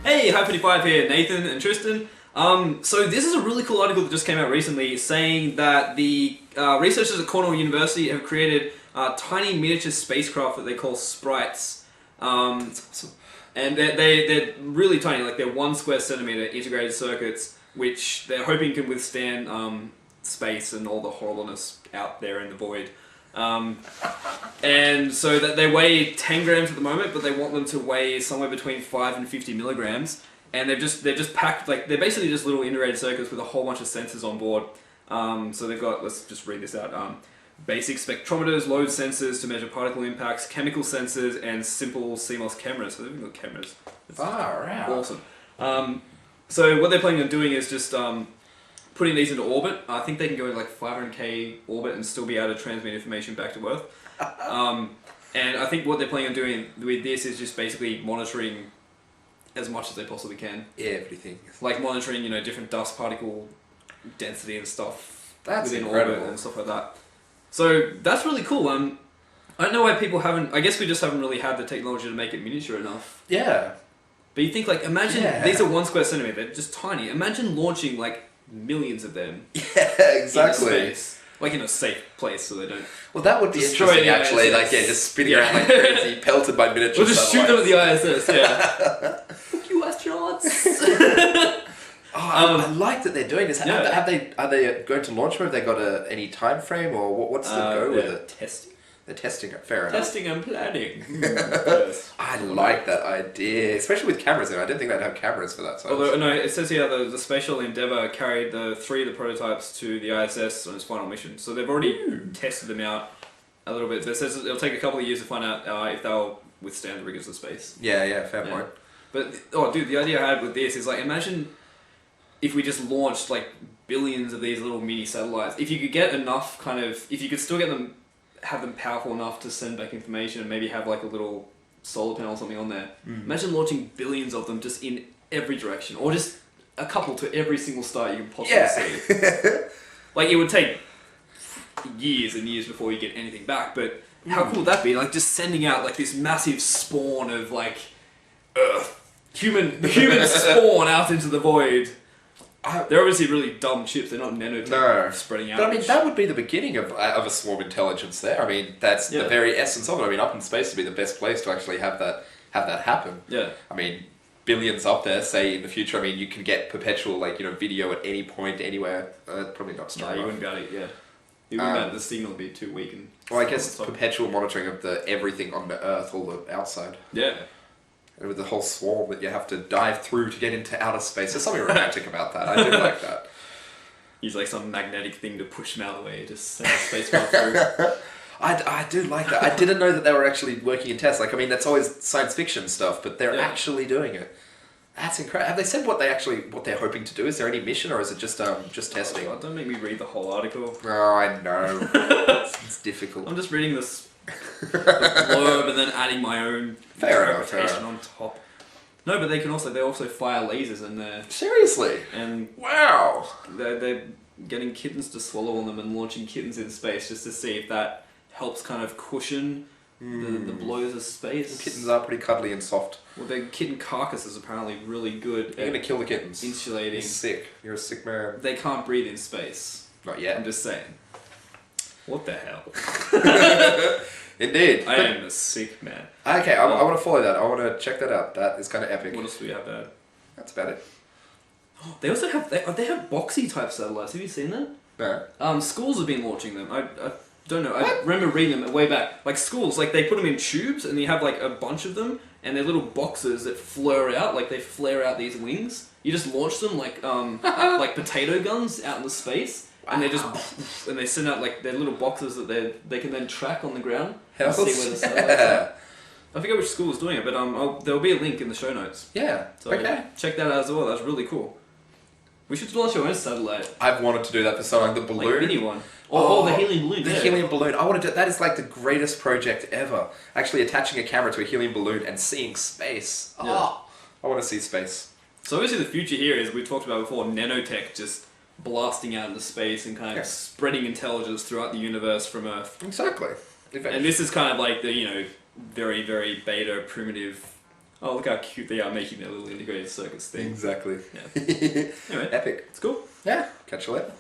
Hey, High55 here, Nathan and Tristan. So this is a really cool article that just came out recently saying that the researchers at Cornell University have created tiny miniature spacecraft that they call sprites. And they're really tiny, like they're 1 square centimeter integrated circuits, which they're hoping can withstand space and all the horribleness out there in the void. And so that they weigh 10 grams at the moment, but they want them to weigh somewhere between 5 and 50 milligrams. And they're just packed, like, they're basically just little integrated circuits with a whole bunch of sensors on board. So they've got, let's just read this out, basic spectrometers, load sensors to measure particle impacts, chemical sensors, and simple CMOS cameras. So they've even got cameras. Far out. Awesome. So what they're planning on doing is just putting these into orbit. I think they can go into like 500k orbit and still be able to transmit information back to Earth. And I think what they're planning on doing with this is just basically monitoring as much as they possibly can. Everything. Like monitoring, you know, different dust particle density and stuff. That's within incredible. orbit and stuff like that. So that's really cool. I don't know why people haven't. I guess we just haven't really had the technology to make it miniature enough. Yeah. But you think, like, imagine these are 1 square centimeter. They're just tiny. Imagine launching like millions of them. Yeah, exactly. Into space. Like in a safe place, so they don't. Well, that would be destroy interesting, the actually. ISS. Like, yeah, just spinning around like crazy, pelted by miniature We'll just shoot them at satellites. the ISS. Yeah. Fuck you, astronauts. I like that they're doing this. Yeah. Are they going to launch them? Have they got any time frame, or what's the go with it? Testing. They're testing it. Fair enough. Testing and planning. Yes. I like that idea, especially with cameras. I didn't think they'd have cameras for that. So Although, no, it says here the Space Shuttle Endeavour carried the 3 of the prototypes to the ISS on its final mission. So they've already tested them out a little bit. But it says it'll take a couple of years to find out if they'll withstand the rigors of space. yeah, fair point. But, oh dude, the idea I had with this is like, imagine if we just launched like billions of these little mini satellites. If you could get enough if you could still get them, have them powerful enough to send back information and maybe have like a little solar panel or something on there. Imagine launching billions of them just in every direction, or just a couple to every single star you can possibly see. Like, it would take years and years before you get anything back, but how cool would that be? Like, just sending out like this massive spawn of like human spawn out into the void. They're obviously really dumb chips. They're not nanotech spreading out. But I mean, that would be the beginning of a swarm intelligence there. I mean, that's the very essence of it. I mean, up in space would be the best place to actually have that happen. Yeah. I mean, billions up there, say in the future, I mean, you can get perpetual, like, you know, video at any point, anywhere. Probably not strong No, you enough. wouldn't be able to, You wouldn't be able to, the signal would be too weak. And Well, I guess perpetual monitoring of everything on the Earth, all the outside. Yeah. And with the whole swarm that you have to dive through to get into outer space. There's something romantic about that. I do like that. Use like some magnetic thing to push them out of the way, just send a spacecraft through. I do like that. I didn't know that they were actually working in tests. Like, I mean, that's always science fiction stuff, but they're actually doing it. That's incredible. Have they said what they're hoping to do? Is there any mission, or is it just testing? Oh, God, don't make me read the whole article. Oh, I know. it's difficult. I'm just reading the blurb and then adding my own interpretation on top. No, but they also fire lasers in there. Seriously? And wow. They're getting kittens to swallow on them and launching kittens in space just to see if that helps kind of cushion the blows of space. Kittens are pretty cuddly and soft. Well, their kitten carcass is apparently really good. You're gonna kill the kittens. Insulating. You're sick. You're a sick man. They can't breathe in space. Not yet. I'm just saying. What the hell? Indeed. I am a sick man. Okay, I want to follow that. I want to check that out. That is kind of epic. What else do we have there? That's about it. They also have they have boxy type satellites. Have you seen them? No. Schools have been launching them. I don't know. I remember reading them way back. Like schools, like they put them in tubes and you have like a bunch of them and they're little boxes that flare out. Like they flare out these wings. You just launch them like like potato guns out into space. And they just and they send out like their little boxes that they can then track on the ground and see where the satellites are. I forget which school is doing it, but there'll be a link in the show notes. Yeah. So okay. Check that out as well. That's really cool. We should launch our own satellite. I've wanted to do that for so long. The balloon. Like a mini one. Oh, the helium balloon. The helium balloon. I want to do that. Is like the greatest project ever. Actually, attaching a camera to a helium balloon and seeing space. Yeah. Oh, I want to see space. So obviously the future here is, we talked about before, nanotech just blasting out into space and kind of spreading intelligence throughout the universe from Earth. Exactly. And this is kind of like the, very, very beta, primitive. Oh, look how cute they are making their little integrated circuits thing. Exactly. Yeah. Anyway, Epic. it's cool. Yeah. Catch you later.